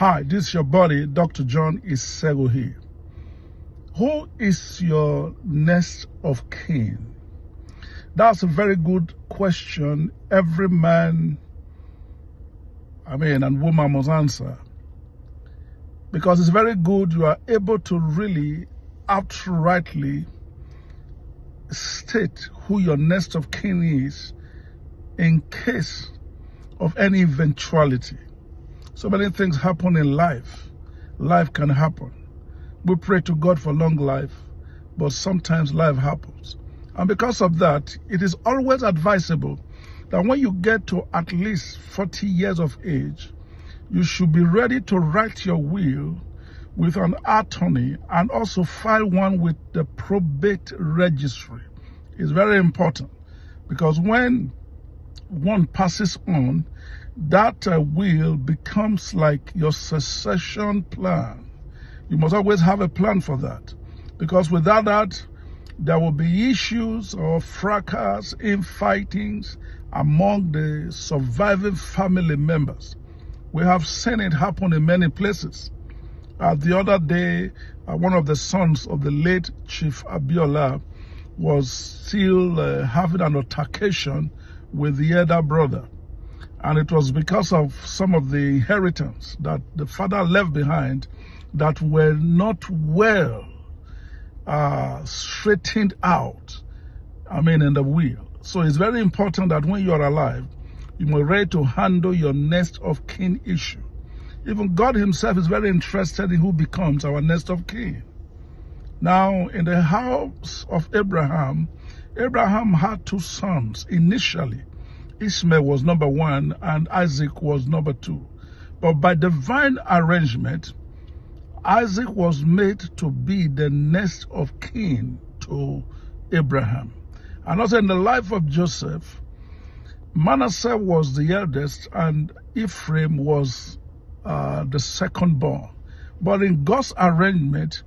Hi, this is your buddy, Dr. John Isego here. Who is your next of kin? That's a very good question every man, and woman must answer. Because it's very good you are able to really outrightly state who your next of kin is in case of any eventuality. So many things happen in life. Life can happen. We pray to God for long life, but sometimes life happens. And because of that, it is always advisable that when you get to at least 40 years of age, you should be ready to write your will with an attorney and also file one with the probate registry. It's very important because when one passes on, that will becomes like your succession plan. You must always have a plan for that, because without that, there will be issues or fracas, infightings among the surviving family members. We have seen it happen in many places. The other day, one of the sons of the late Chief Abiola was still having an altercation with the elder brother. And it was because of some of the inheritance that the father left behind that were not well straightened out, in the will. So it's very important that when you are alive, you must be ready to handle your next of kin issue. Even God himself is very interested in who becomes our next of kin. Now, in the house of Abraham, Abraham had two sons initially. Ishmael was number one and Isaac was number two. But by divine arrangement, Isaac was made to be the next of kin to Abraham. And also in the life of Joseph, Manasseh was the eldest and Ephraim was the second born. But in God's arrangement,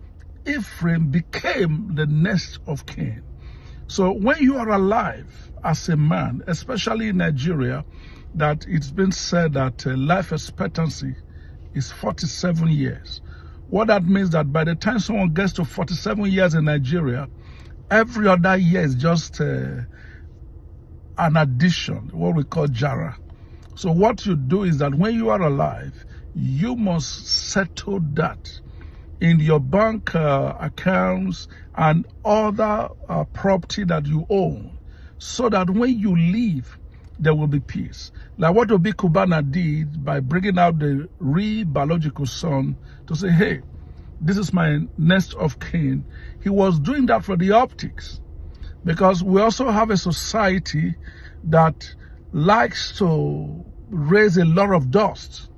Ephraim became the next of kin. So when you are alive as a man, especially in Nigeria, that it's been said that life expectancy is 47 years. What that means that by the time someone gets to 47 years in Nigeria, every other year is just an addition, what we call jara. So what you do is that when you are alive, you must settle that in your bank accounts and other property that you own, so that when you leave, there will be peace. Like what Cubana did by bringing out the real biological son to say, hey, this is my next of kin. He was doing that for the optics, because we also have a society that likes to raise a lot of dust.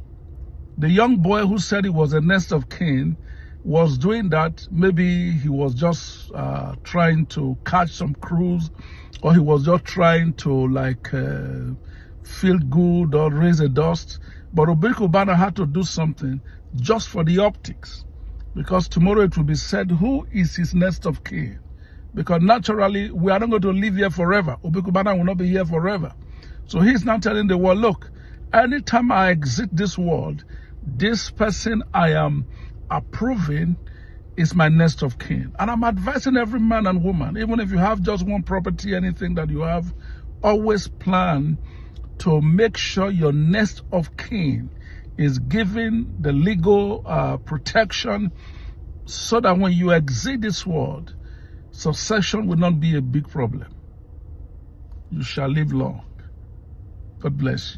The young boy who said he was a next of kin was doing that. Maybe he was just trying to catch some cruise, or he was just trying to feel good or raise a dust. But Cubana had to do something just for the optics, because tomorrow it will be said, who is his next of kin? Because naturally, we are not going to live here forever. Cubana will not be here forever. So he's now telling the world, look, anytime I exit this world, this person I am approving is my next of kin. And I'm advising every man and woman, even if you have just one property, anything that you have, always plan to make sure your next of kin is given the legal protection, so that when you exit this world, succession will not be a big problem. You shall live long. God bless you.